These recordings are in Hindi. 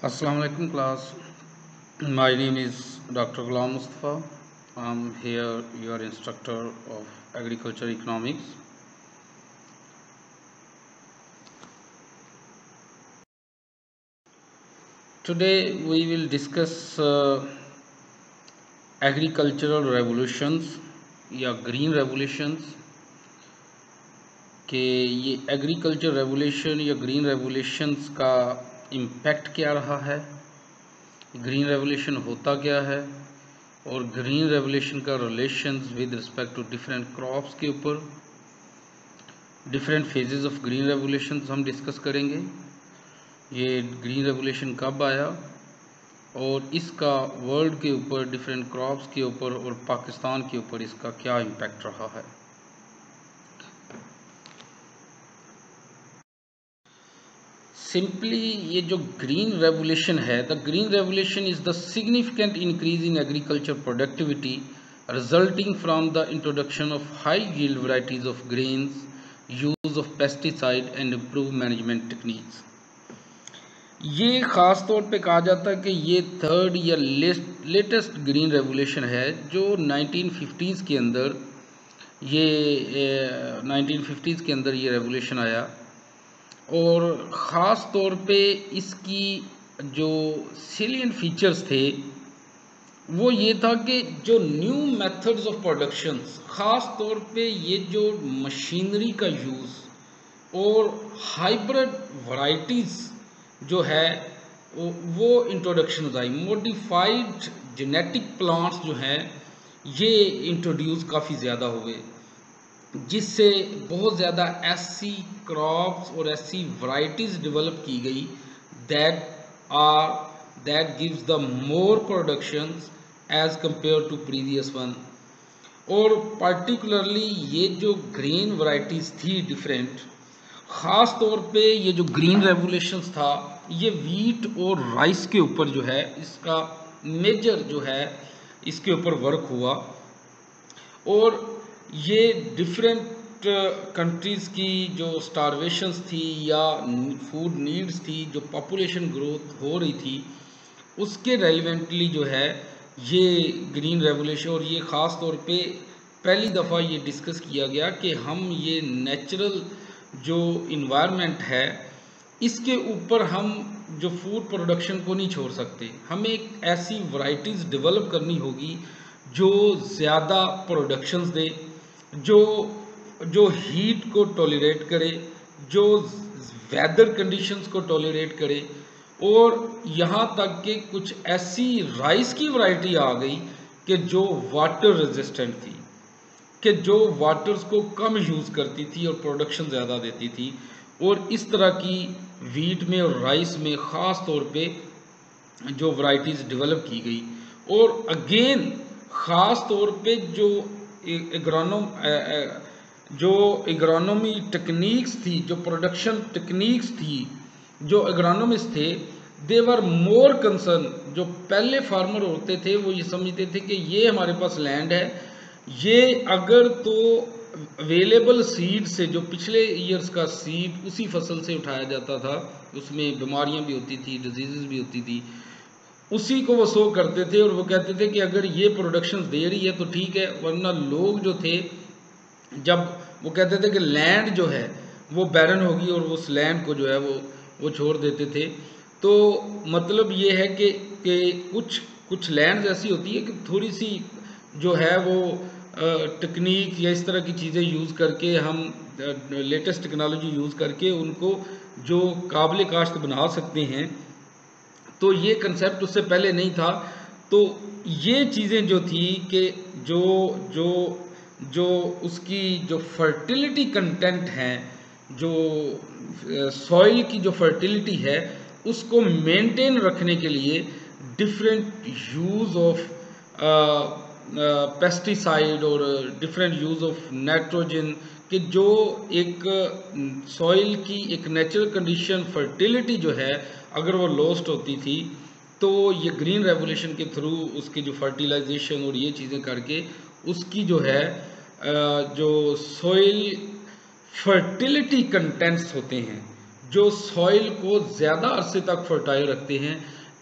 Assalamu alaikum class. My name is Dr. Ghulam Mustafa. I'm here your instructor of agriculture economics. Today we will discuss agricultural revolutions या green revolutions कि ये एग्रीकल्चर रेवोल्यूशन या ग्रीन रेवोल्यूशंस का इम्पैक्ट क्या रहा है, ग्रीन रेवोल्यूशन होता क्या है और ग्रीन रेवोल्यूशन का relations with respect to different crops के ऊपर different phases of green revolution हम डिस्कस करेंगे। ये ग्रीन रेवोल्यूशन कब आया और इसका वर्ल्ड के ऊपर डिफरेंट क्रॉप्स के ऊपर और पाकिस्तान के ऊपर इसका क्या इम्पैक्ट रहा है। सिंपली ये जो ग्रीन रेवोल्यूशन है, the green revolution is the significant increase in agriculture productivity resulting from the introduction of high yield varieties of grains, use of pesticide and improve management techniques. ये ख़ास तौर पे कहा जाता है कि ये थर्ड या लेटेस्ट ग्रीन रेवोल्यूशन है जो 1950s के अंदर ये रेवोल्यूशन आया और ख़ास तौर पे इसकी जो सेलिएंट फीचर्स थे वो ये था कि जो न्यू मेथड्स ऑफ प्रोडक्शंस, ख़ास तौर पे ये जो मशीनरी का यूज़ और हाइब्रिड वैरायटीज़ जो है वो introduction I. Modified genetic plants जो हैं ये इंट्रोड्यूस काफ़ी ज़्यादा हुए, जिससे बहुत ज़्यादा ऐसी क्रॉप्स और ऐसी वैरायटीज़ डेवलप की गई that gives the more productions as compare to previous one. और पर्टिकुलरली ये जो ग्रेन वैरायटीज़ थी डिफरेंट, ख़ास तौर पे ये जो ग्रीन रेवोल्यूशंस था ये वीट और राइस के ऊपर जो है इसका मेजर जो है इसके ऊपर वर्क हुआ और ये डिफरेंट कंट्रीज़ की जो स्टारवेशंस थी या फूड नीड्स थी, जो पॉपुलेशन ग्रोथ हो रही थी उसके रेलिवेंटली जो है ये ग्रीन रेवोल्यूशन। और ये ख़ास तौर पे पहली दफ़ा ये डिस्कस किया गया कि हम ये नेचुरल जो इन्वायरमेंट है इसके ऊपर हम जो फूड प्रोडक्शन को नहीं छोड़ सकते, हमें एक ऐसी वैरायटीज़ डेवलप करनी होगी जो ज़्यादा प्रोडक्शंस दे, जो हीट को टॉलरेट करे, जो वेदर कंडीशंस को टॉलरेट करे। और यहाँ तक कि कुछ ऐसी राइस की वैरायटी आ गई कि जो वाटर रेजिस्टेंट थी, कि जो वाटर्स को कम यूज़ करती थी और प्रोडक्शन ज़्यादा देती थी। और इस तरह की वीट में और राइस में ख़ास तौर पे जो वैरायटीज़ डेवलप की गई। और अगेन ख़ास तौर पे जो एग्रोनॉमी टेक्निक्स थी, जो प्रोडक्शन टेक्निक्स थी, जो एग्रोनॉमिस्ट थे दे वर मोर कंसर्न। जो पहले फार्मर होते थे वो ये समझते थे कि ये हमारे पास लैंड है, ये अगर तो अवेलेबल सीड से, जो पिछले ईयर्स का सीड उसी फसल से उठाया जाता था, उसमें बीमारियां भी होती थी, डिजीज़ भी होती थी, उसी को वो सो करते थे। और वो कहते थे कि अगर ये प्रोडक्शन दे रही है तो ठीक है, वरना लोग जो थे जब वो कहते थे कि लैंड जो है वो बैरन होगी और उस लैंड को जो है वो छोड़ देते थे। तो मतलब ये है कि कुछ लैंड्स ऐसी होती है कि थोड़ी सी जो है वो टेक्निक या इस तरह की चीज़ें यूज़ करके, हम लेटेस्ट टेक्नोलॉजी यूज़ करके उनको जो काबिल काश्त बना सकते हैं। तो ये कंसेप्ट उससे पहले नहीं था। तो ये चीज़ें जो थी कि जो जो जो उसकी जो फर्टिलिटी कंटेंट हैं, जो सॉइल की जो फर्टिलिटी है उसको मेंटेन रखने के लिए डिफरेंट यूज़ ऑफ पेस्टिसाइड और डिफरेंट यूज़ ऑफ नाइट्रोजन, कि जो एक सॉइल की एक नेचुरल कंडीशन फर्टिलिटी जो है अगर वो लॉस्ट होती थी तो ये ग्रीन रेवोल्यूशन के थ्रू उसकी जो फर्टिलाइजेशन और ये चीज़ें करके उसकी जो है जो सॉइल फर्टिलिटी कंटेंट्स होते हैं, जो सॉइल को ज़्यादा अरसे तक फर्टाइल रखते हैं।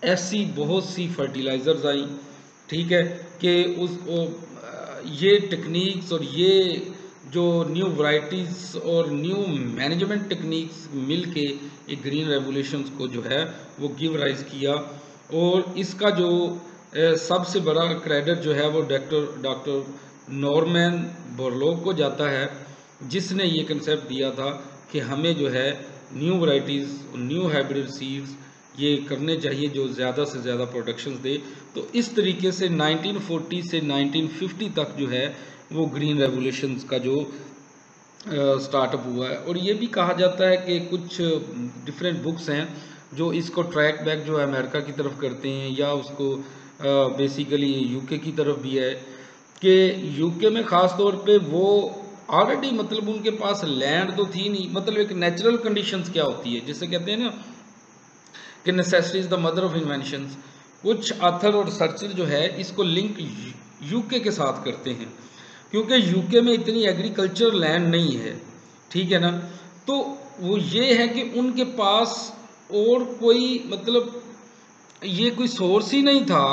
ऐसी बहुत सी फर्टिलाइज़र्स आई, ठीक है, कि ये टेक्निक्स और ये जो न्यू वैरायटीज़ और न्यू मैनेजमेंट टेक्निक्स मिलके एक ग्रीन रेवोल्यूशंस को जो है वो गिव राइज किया। और इसका जो सबसे बड़ा क्रेडिट जो है वो डॉक्टर नॉर्मन बोरलॉग को जाता है, जिसने ये कंसेप्ट दिया था कि हमें जो है new varieties, new hybrid seeds ये करने चाहिए जो ज़्यादा से ज़्यादा प्रोडक्शंस दे। तो इस तरीके से 1940 से 1950 तक जो है वो ग्रीन रेवोल्यूशंस का जो स्टार्टअप हुआ है। और ये भी कहा जाता है कि कुछ डिफरेंट बुक्स हैं जो इसको ट्रैक बैक जो है अमेरिका की तरफ करते हैं, या उसको बेसिकली यूके की तरफ भी है, कि यूके में ख़ास तौर पे वो ऑलरेडी मतलब उनके पास लैंड तो थी नहीं, मतलब एक नेचुरल कंडीशंस क्या होती है जिसे कहते हैं ना कि necessity is the mother of inventions. कुछ ऑथर और रिसर्चर जो है इसको लिंक यूके के साथ करते हैं, क्योंकि यूके में इतनी एग्रीकल्चर लैंड नहीं है, ठीक है ना। तो वो ये है कि उनके पास और कोई मतलब ये कोई सोर्स ही नहीं था,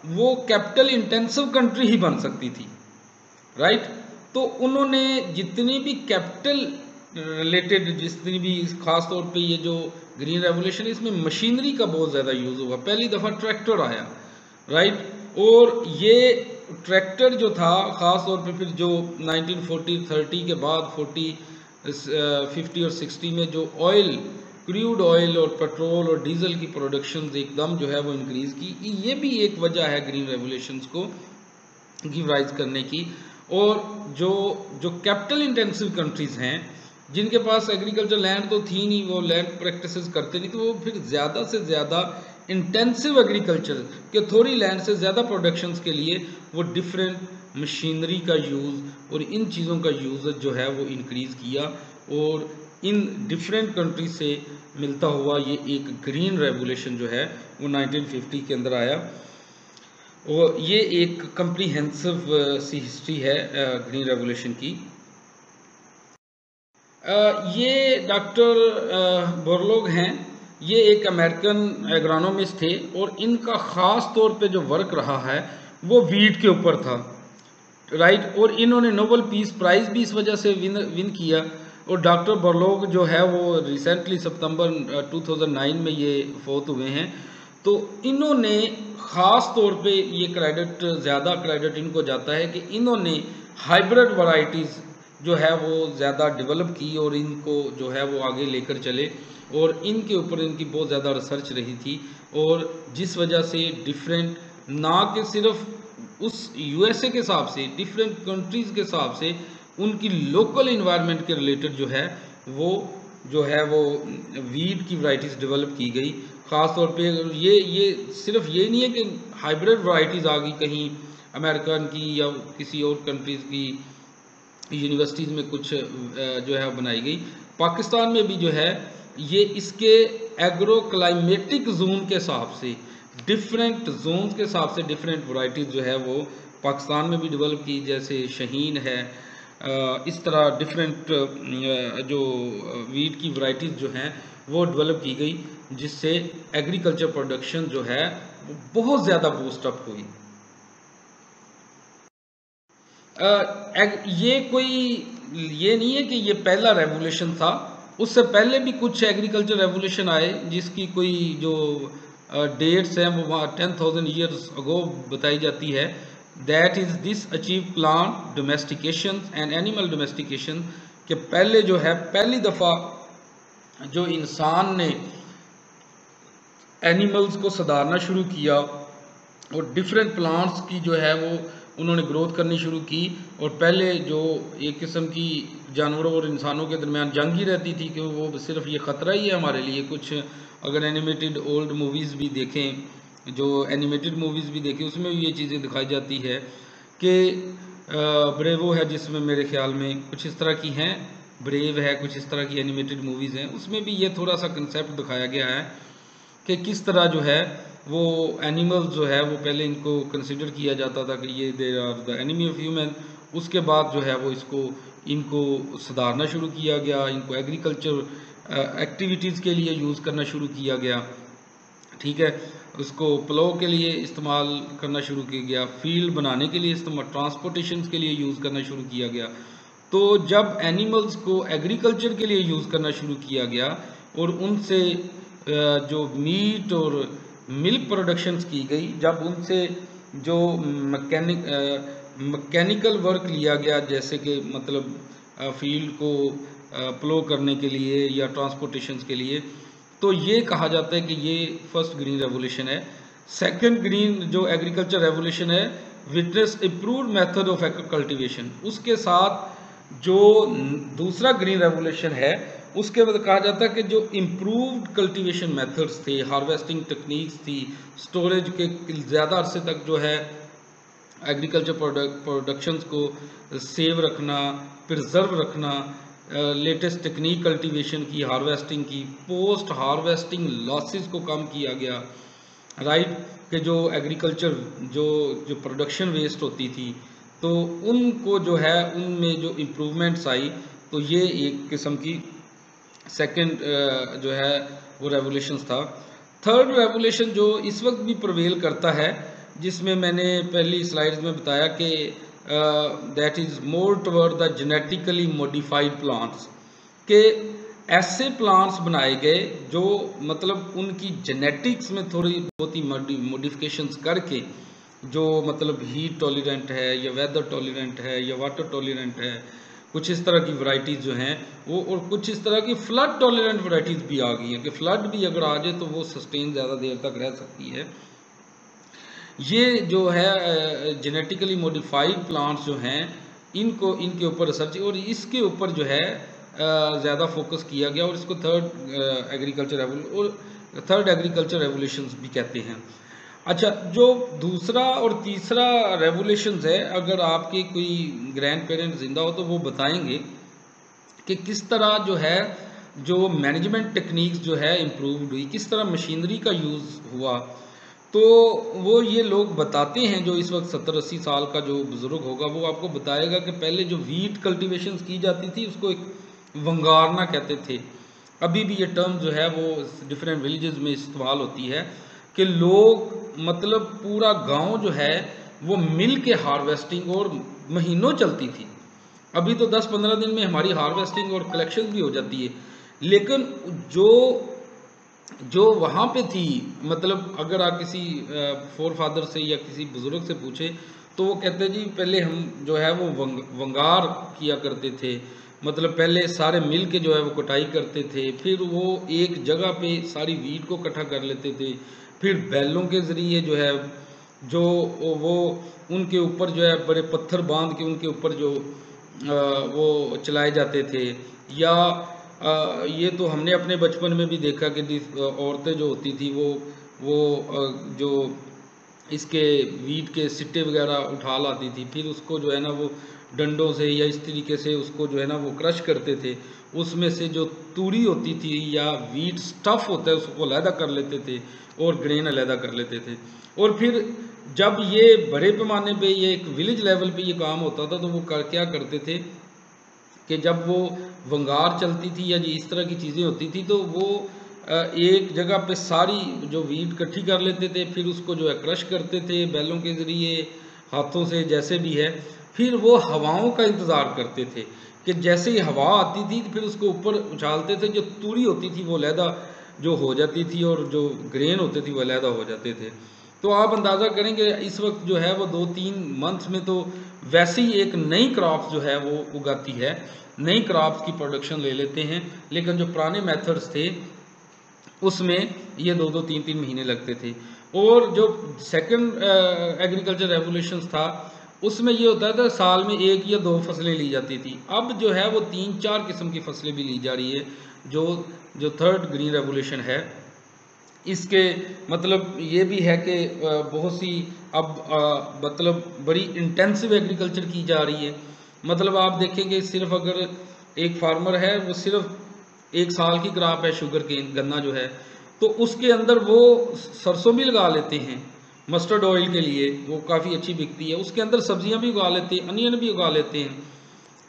वो कैपिटल इंटेंसिव कंट्री ही बन सकती थी, राइट। तो उन्होंने जितनी भी कैपिटल रिलेटेड जितनी भी, खास तौर पे ये जो ग्रीन रेवोल्यूशन इसमें मशीनरी का बहुत ज़्यादा यूज़ हुआ। पहली दफ़ा ट्रैक्टर आया, राइट। और ये ट्रैक्टर जो था ख़ास तौर पे फिर जो 1940-30 के बाद 50 और 60 में जो ऑयल, क्रूड ऑयल और पेट्रोल और डीजल की प्रोडक्शन एकदम जो है वो इंक्रीज़ की। ये भी एक वजह है ग्रीन रेवोल्यूशंस को गिव राइज करने की। और जो जो कैपिटल इंटेंसिव कंट्रीज़ हैं जिनके पास एग्रीकल्चर लैंड तो थी नहीं, वो लैंड प्रैक्टिसेस करते नहीं, तो वो फिर ज़्यादा से ज़्यादा इंटेंसिव एग्रीकल्चर के थोड़ी लैंड से ज़्यादा प्रोडक्शंस के लिए वो डिफरेंट मशीनरी का यूज़ और इन चीज़ों का यूज़ जो है वो इंक्रीज़ किया। और इन डिफरेंट कंट्री से मिलता हुआ ये एक ग्रीन रेवोल्यूशन जो है वो 1950 के अंदर आया। और ये एक कम्प्रीहेंसिव सी हिस्ट्री है ग्रीन रेवोल्यूशन की। ये डॉक्टर बोरलॉग हैं, ये एक अमेरिकन एग्रोनॉमिस्ट थे और इनका ख़ास तौर पे जो वर्क रहा है वो वीट के ऊपर था, राइट। और इन्होंने नोबेल पीस प्राइज़ भी इस वजह से विन किया। और डॉक्टर बोरलॉग जो है वो रिसेंटली सितंबर 2009 में ये फोत हुए हैं। तो इन्होंने ख़ास तौर पे ये क्रेडिट, ज़्यादा क्रेडिट इनको जाता है कि इन्होंने हाइब्रिड वैरायटीज़ जो है वो ज़्यादा डेवलप की और इनको जो है वो आगे लेकर चले। और इनके ऊपर इनकी बहुत ज़्यादा रिसर्च रही थी, और जिस वजह से डिफरेंट, ना कि सिर्फ उस यूएसए के हिसाब से, डिफरेंट कंट्रीज़ के हिसाब से उनकी लोकल इन्वायरमेंट के रिलेटेड जो है वो वीट की वैरायटीज़ डेवलप की गई। ख़ास तौर पे ये सिर्फ ये नहीं है कि हाइब्रिड वैरायटीज़ आ गई कहीं अमेरिकन की या किसी और कंट्रीज़ की यूनिवर्सिटीज़ में कुछ जो है बनाई गई। पाकिस्तान में भी जो है ये इसके एग्रो क्लाइमेटिक जोन के हिसाब से, डिफरेंट जोन्स के हिसाब से डिफरेंट वैरायटीज़ जो है वो पाकिस्तान में भी डेवलप की, जैसे शहीन है। इस तरह डिफरेंट जो वीट की वैरायटीज़ जो हैं वो डेवलप की गई, जिससे एग्रीकल्चर प्रोडक्शन जो है वो बहुत ज़्यादा बूस्टअप हुई। ये कोई ये नहीं है कि ये पहला रेवोल्यूशन था, उससे पहले भी कुछ एग्रीकल्चर रेवोल्यूशन आए जिसकी कोई जो डेट्स हैं वो वहाँ 10,000 ईयर्स अगो बताई जाती है। That is this achieve plant domestication and animal domestication, के पहले जो है पहली दफ़ा जो इंसान ने एनिमल्स को सुधारना शुरू किया और डिफरेंट प्लांट्स की जो है वो उन्होंने ग्रोथ करनी शुरू की। और पहले जो एक किस्म की जानवरों और इंसानों के दरमियान जंग ही रहती थी कि वो सिर्फ ये ख़तरा ही है हमारे लिए। कुछ अगर एनिमेटेड ओल्ड मूवीज़ भी देखें, जो एनिमेटेड मूवीज़ भी देखें, उसमें भी ये चीज़ें दिखाई जाती है कि ब्रेवो है जिसमें मेरे ख्याल में कुछ इस तरह की हैं, ब्रेव है, कुछ इस तरह की एनिमेटेड मूवीज़ हैं, उसमें भी ये थोड़ा सा कंसेप्ट दिखाया गया है कि किस तरह जो है वो एनिमल्स जो है वो पहले इनको कंसिडर किया जाता था कि ये they are the enemy of human. उसके बाद जो है वो इनको सुधारना शुरू किया गया, इनको एग्रीकल्चर एक्टिविटीज़ के लिए यूज़ करना शुरू किया गया, ठीक है। उसको प्लो के लिए इस्तेमाल करना शुरू किया गया, फील्ड बनाने के लिए इस्तेमाल, ट्रांसपोर्टेशन के लिए यूज़ करना शुरू किया गया। तो जब एनिमल्स को एग्रीकल्चर के लिए यूज़ करना शुरू किया गया और उनसे जो मीट और मिल्क प्रोडक्शंस की गई, जब उनसे जो मैकेनिकल वर्क लिया गया, जैसे कि मतलब फील्ड को प्लो करने के लिए या ट्रांसपोर्टेशन के लिए, तो ये कहा जाता है कि ये फर्स्ट ग्रीन रेवोल्यूशन है। सेकंड ग्रीन जो एग्रीकल्चर रेवोल्यूशन है, witness improved method of cultivation. उसके साथ जो दूसरा ग्रीन रेवोल्यूशन है, उसके बाद कहा जाता है कि जो इम्प्रूव्ड कल्टीवेशन मेथड्स थे, हार्वेस्टिंग टेक्निक्स थी, स्टोरेज के ज़्यादा अरसे तक जो है एग्रीकल्चर प्रोडक्शंस को सेव रखना, प्रिजर्व रखना, लेटेस्ट टेक्निक कल्टीवेशन की, हार्वेस्टिंग की, पोस्ट हार्वेस्टिंग लॉसेस को कम किया गया, राइट, कि जो एग्रीकल्चर जो प्रोडक्शन वेस्ट होती थी, तो उनको जो है उनमें जो इम्प्रूवमेंट्स आई, तो ये एक किस्म की सेकंड जो है वो रेवोल्यूशन था। थर्ड रेवोल्यूशन जो इस वक्त भी प्रिवेल करता है, जिसमें मैंने पहली स्लाइड्स में बताया कि that is more toward the genetically modified plants, के ऐसे प्लांट्स बनाए गए जो मतलब उनकी जेनेटिक्स में थोड़ी बहुत ही मॉडिफिकेशंस करके, जो मतलब हीट टॉलरेंट है या वेदर टॉलरेंट है या वाटर टॉलरेंट है, कुछ इस तरह की वैरायटीज़ जो हैं वो, और कुछ इस तरह की फ्लड टॉलरेंट वैरायटीज़ भी आ गई हैं कि फ्लड भी अगर आ जाए तो वो सस्टेन ज़्यादा देर तक रह सकती है। ये जो है जेनेटिकली मॉडिफाइड प्लांट्स जो हैं, इनको इनके ऊपर रिसर्च और इसके ऊपर जो है ज़्यादा फोकस किया गया, और इसको थर्ड एग्रीकल्चर रेवोल्यूशंस भी कहते हैं। अच्छा, जो दूसरा और तीसरा रेवोल्यूशंस है, अगर आपके कोई ग्रैंड पेरेंट्स जिंदा हो तो वो बताएंगे कि किस तरह जो है जो मैनेजमेंट टेक्निक्स जो है इम्प्रूव हुई, किस तरह मशीनरी का यूज़ हुआ। तो वो ये लोग बताते हैं, जो इस वक्त 70-80 साल का जो बुज़ुर्ग होगा वो आपको बताएगा कि पहले जो वीट कल्टीवेशन की जाती थी उसको एक वंगारना कहते थे। अभी भी ये टर्म जो है वो डिफरेंट विलेजेस में इस्तेमाल होती है कि लोग मतलब पूरा गांव जो है वो मिल के हार्वेस्टिंग और महीनों चलती थी। अभी तो 10-15 दिन में हमारी हार्वेस्टिंग और कलेक्शन भी हो जाती है, लेकिन जो वहाँ पे थी, मतलब अगर आप किसी फोर फादर से या किसी बुज़ुर्ग से पूछे तो वो कहते जी पहले हम जो है वो वंगार किया करते थे, मतलब पहले सारे मिल के जो है वो कटाई करते थे, फिर वो एक जगह पे सारी वीट को इकट्ठा कर लेते थे, फिर बैलों के ज़रिए जो है जो वो उनके ऊपर जो है बड़े पत्थर बांध के उनके ऊपर जो वो चलाए जाते थे। या ये तो हमने अपने बचपन में भी देखा कि औरतें जो होती थी वो जो इसके वीट के सिट्टे वगैरह उठा लाती थी, फिर उसको जो है ना वो डंडों से या इस तरीके से उसको जो है ना वो क्रश करते थे, उसमें से जो तूड़ी होती थी या वीट स्टफ़ होता है उसको अलहदा कर लेते थे और ग्रेन अलहदा कर लेते थे। और फिर जब ये बड़े पैमाने पे ये एक विलेज लेवल पे ये काम होता था तो वो क्या करते थे कि जब वो वंगार चलती थी या जी इस तरह की चीज़ें होती थी तो वो एक जगह पे सारी जो वीट इकट्ठी कर लेते थे, फिर उसको जो है क्रश करते थे बैलों के ज़रिए, हाथों से, जैसे भी है। फिर वो हवाओं का इंतज़ार करते थे कि जैसे ही हवा आती थी फिर उसको ऊपर उछालते थे, जो तूड़ी होती थी वो अलहदा जो हो जाती थी और जो ग्रेन होते थे वो अलहदा हो जाते थे। तो आप अंदाज़ा करें कि इस वक्त जो है वो 2-3 मंथ्स में तो वैसे ही एक नई क्रॉप जो है वो उगाती है, नई क्रॉप्स की प्रोडक्शन ले लेते हैं, लेकिन जो पुराने मेथड्स थे उसमें ये 2-2, 3-3 महीने लगते थे। और जो सेकंड एग्रीकल्चर रेवोल्यूशन था उसमें ये होता था साल में 1 या 2 फसलें ली जाती थी। अब जो है वो 3-4 किस्म की फसलें भी ली जा रही है। जो थर्ड ग्रीन रेवोल्यूशन है, इसके मतलब ये भी है कि बहुत सी अब मतलब बड़ी इंटेंसिव एग्रीकल्चर की जा रही है। मतलब आप देखेंगे सिर्फ अगर एक फार्मर है वो सिर्फ 1 साल की क्रॉप है शुगर केन, गन्ना जो है, तो उसके अंदर वो सरसों भी लगा लेते हैं मस्टर्ड ऑयल के लिए, वो काफ़ी अच्छी बिकती है। उसके अंदर सब्जियां भी उगा लेते हैं, अनियन भी उगा लेते हैं।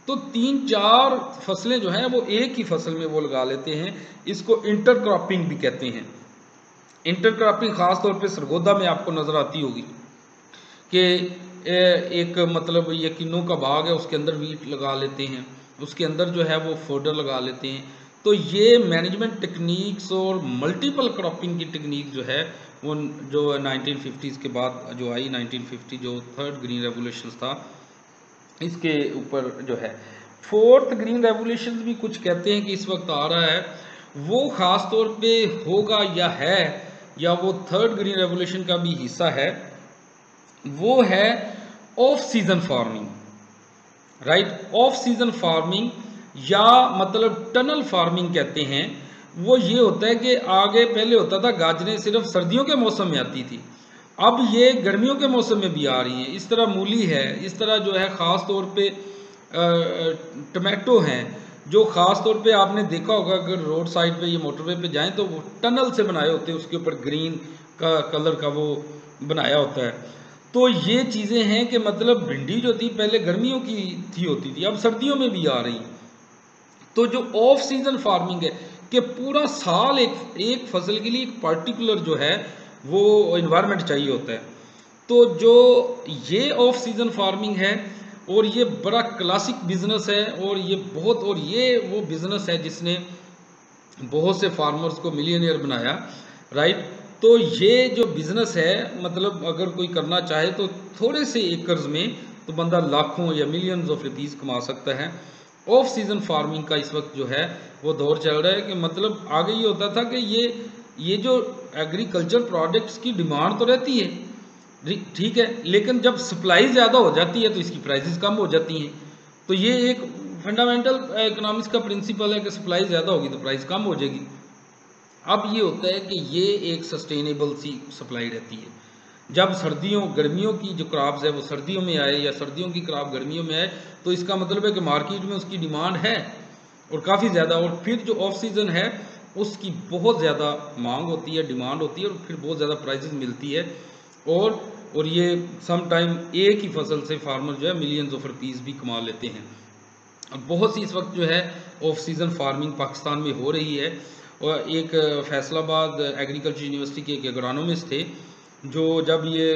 तो 3-4 फसलें जो हैं वो एक ही फसल में वो लगा लेते हैं। इसको इंटरक्रॉपिंग भी कहते हैं। इंटरक्रॉपिंग ख़ास तौर पे सरगोदा में आपको नज़र आती होगी कि एक मतलब ये किन्नों का बाग है, उसके अंदर वीट लगा लेते हैं, उसके अंदर जो है वो फोडर लगा लेते हैं। तो ये मैनेजमेंट टेक्निक्स और मल्टीपल क्रॉपिंग की टेक्निक जो है वो जो 1950s के बाद जो आई, 1950 जो थर्ड ग्रीन रेवोल्यूशन था, इसके ऊपर जो है फोर्थ ग्रीन रेवोल्यूशन भी कुछ कहते हैं कि इस वक्त आ रहा है। वो ख़ास तौर पे होगा या वो थर्ड ग्रीन रेवोल्यूशन का भी हिस्सा है, वो है off season farming. Right, off season farming या मतलब टनल फार्मिंग कहते हैं। वो ये होता है कि आगे पहले होता था गाजरें सिर्फ सर्दियों के मौसम में आती थी, अब ये गर्मियों के मौसम में भी आ रही हैं। इस तरह मूली है, इस तरह जो है ख़ास तौर पे टमाटो हैं, जो ख़ास तौर पे आपने देखा होगा अगर रोड साइड पे ये मोटरवे पे जाएं तो वो टनल से बनाए होते हैं, उसके ऊपर ग्रीन का कलर का वो बनाया होता है। तो ये चीज़ें हैं कि मतलब भिंडी जो थी पहले गर्मियों की होती थी, अब सर्दियों में भी आ रही। तो जो ऑफ सीजन फार्मिंग है कि पूरा साल एक फसल के लिए एक पर्टिकुलर जो है वो इन्वायरमेंट चाहिए होता है। तो जो ये ऑफ सीजन फार्मिंग है और ये बड़ा क्लासिक बिजनेस है, और ये वो बिजनेस है जिसने बहुत से फार्मर्स को मिलियनियर बनाया। राइट, तो ये जो बिजनेस है मतलब अगर कोई करना चाहे तो थोड़े से एकर्स में तो बंदा लाखों या मिलियंस ऑफ रुपीस कमा सकता है। ऑफ सीजन फार्मिंग का इस वक्त जो है वो दौर चल रहा है कि मतलब आगे ये होता था कि ये जो एग्रीकल्चर प्रोडक्ट्स की डिमांड तो रहती है, ठीक है, लेकिन जब सप्लाई ज़्यादा हो जाती है तो इसकी प्राइसेस कम हो जाती हैं। तो ये एक फंडामेंटल इकोनॉमिक्स का प्रिंसिपल है कि सप्लाई ज़्यादा होगी तो प्राइस कम हो जाएगी। अब ये होता है कि ये एक सस्टेनेबल सी सप्लाई रहती है। जब गर्मियों की जो क्रॉप्स है वो सर्दियों में आए या सर्दियों की क्रॉप गर्मियों में आए तो इसका मतलब है कि मार्केट में उसकी डिमांड है और काफ़ी ज़्यादा, और फिर जो ऑफ सीज़न है उसकी बहुत ज़्यादा मांग होती है, डिमांड होती है, और फिर बहुत ज़्यादा प्राइसेस मिलती है। और ये सम टाइम एक ही फसल से फार्मर जो है मिलियंस ऑफ रुपीस भी कमा लेते हैं। अब बहुत सी इस वक्त जो है ऑफ सीज़न फार्मिंग पाकिस्तान में हो रही है। और एक फैसलाबाद एग्रीकल्चर यूनिवर्सिटी के एक एग्रोनॉमिस्ट थे जो जब ये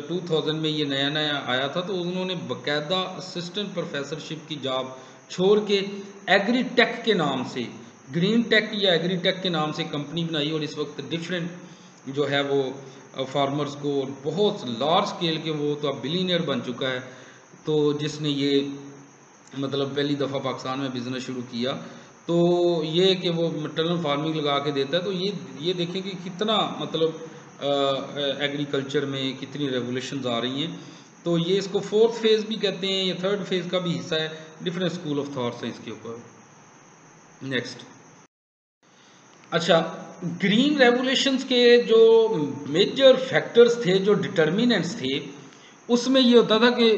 2000 में ये नया नया आया था तो उन्होंने बाकायदा असिस्टेंट प्रोफेसरशिप की जॉब छोड़ के एग्री टेक के नाम से, ग्रीन टेक या एग्री टेक के नाम से कंपनी बनाई, और इस वक्त डिफरेंट जो है वो फार्मर्स को बहुत लार्ज स्केल के, वो तो अब बिलियनियर बन चुका है। तो जिसने ये मतलब पहली दफ़ा पाकिस्तान में बिज़नेस शुरू किया, तो ये कि वो टनल फार्मिंग लगा के देता है। तो ये देखें कि कितना मतलब एग्रीकल्चर में कितनी रेवोल्यूशंस आ रही हैं। तो ये इसको फोर्थ फेज़ भी कहते हैं, ये थर्ड फेज़ का भी हिस्सा है। डिफरेंट स्कूल ऑफ थॉट्स हैं इसके ऊपर। नेक्स्ट, अच्छा, ग्रीन रेवोल्यूशंस के जो मेजर फैक्टर्स थे, जो डिटर्मिनेंट्स थे, उसमें ये होता था कि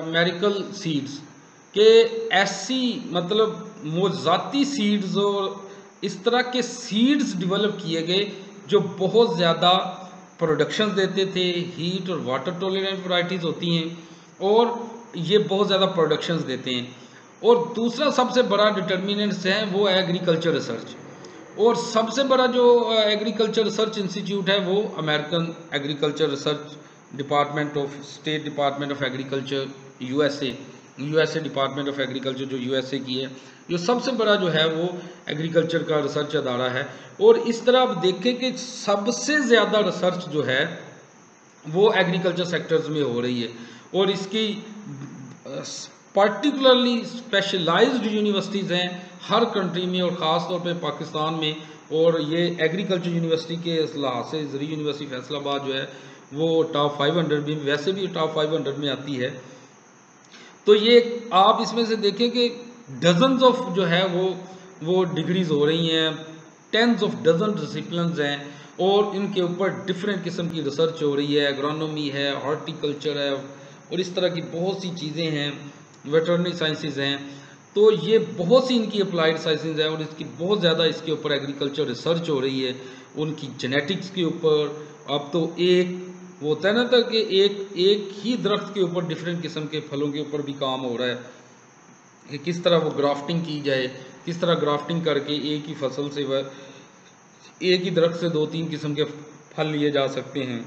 मेरिकल सीड्स के ऐसी मतलब मोज़ाती सीड्स और इस तरह के सीड्स डेवलप किए गए जो बहुत ज़्यादा प्रोडक्शन देते थे। हीट और वाटर टॉलरेंट वैरायटीज़ होती हैं और ये बहुत ज़्यादा प्रोडक्शंस देते हैं। और दूसरा सबसे बड़ा डिटर्मिनेंट्स है वो है एग्रीकल्चर रिसर्च। और सबसे बड़ा जो एग्रीकल्चर रिसर्च इंस्टीट्यूट है वो American agriculture research department of state department of agriculture USA department of agriculture जो यूएसए की है, जो सबसे बड़ा जो है वो एग्रीकल्चर का रिसर्च अदारा है। और इस तरह आप देखें कि सबसे ज़्यादा रिसर्च जो है वो एग्रीकल्चर सेक्टर्स में हो रही है। और इसकी पर्टिकुलरली स्पेशलाइज्ड यूनिवर्सिटीज़ हैं हर कंट्री में और ख़ास तौर पे पाकिस्तान में। और ये एग्रीकल्चर यूनिवर्सिटी के लिहाज से ज़री यूनिवर्सिटी फैसलाबाद जो है वो टॉप 500 में, वैसे भी टॉप 500 में आती है। तो ये आप इसमें से देखें कि डजन्स ऑफ जो है वो डिग्रीज़ हो रही हैं, टेंस ऑफ डजन डिसिप्लिन्स हैं, और इनके ऊपर डिफरेंट किस्म की रिसर्च हो रही है। एग्रोनॉमी है, हॉर्टिकल्चर है, और इस तरह की बहुत सी चीज़ें हैं, वेटरनरी साइंसेज हैं। तो ये बहुत सी इनकी अप्लाइड साइंसेज हैं और इसकी बहुत ज़्यादा इसके ऊपर एग्रीकल्चर रिसर्च हो रही है, उनकी जेनेटिक्स के ऊपर। अब तो एक वो होता है ना था कि एक ही दरख्त के ऊपर डिफरेंट किस्म के फलों के ऊपर भी काम हो रहा है। कि किस तरह वो ग्राफ्टिंग की जाए, किस तरह ग्राफ्टिंग करके एक ही फसल से वह एक ही दरख्त से 2-3 किस्म के फल लिए जा सकते हैं।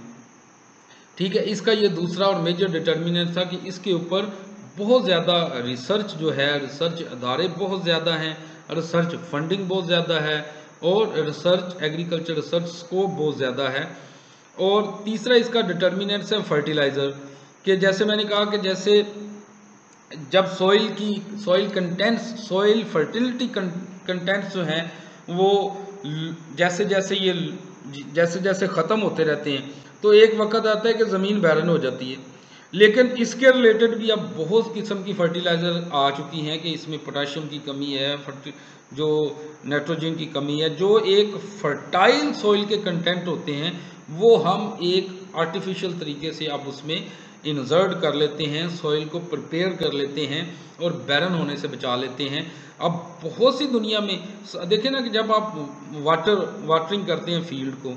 ठीक है, इसका ये दूसरा और मेजर डिटर्मिनेंट था कि इसके ऊपर बहुत ज़्यादा रिसर्च जो है, रिसर्च अदारे बहुत ज़्यादा हैं, रिसर्च फंडिंग बहुत ज़्यादा है और रिसर्च एग्रीकल्चर रिसर्च स्कोप बहुत ज़्यादा है। और तीसरा इसका डिटर्मिनेंट्स है फर्टिलाइज़र, कि जैसे मैंने कहा कि जैसे जब soil contents, soil fertility contents जो हैं वो जैसे जैसे ख़त्म होते रहते हैं तो एक वक्त आता है कि ज़मीन बैरन हो जाती है। लेकिन इसके रिलेटेड भी अब बहुत किस्म की फर्टिलाइज़र आ चुकी हैं कि इसमें पोटाशियम की कमी है, जो नाइट्रोजन की कमी है, जो एक फर्टाइल सॉइल के कंटेंट होते हैं वो हम एक आर्टिफिशियल तरीके से अब उसमें इंसर्ट कर लेते हैं, सॉइल को प्रिपेयर कर लेते हैं और बैरन होने से बचा लेते हैं। अब बहुत सी दुनिया में देखें ना कि जब आप वाटरिंग करते हैं फील्ड को,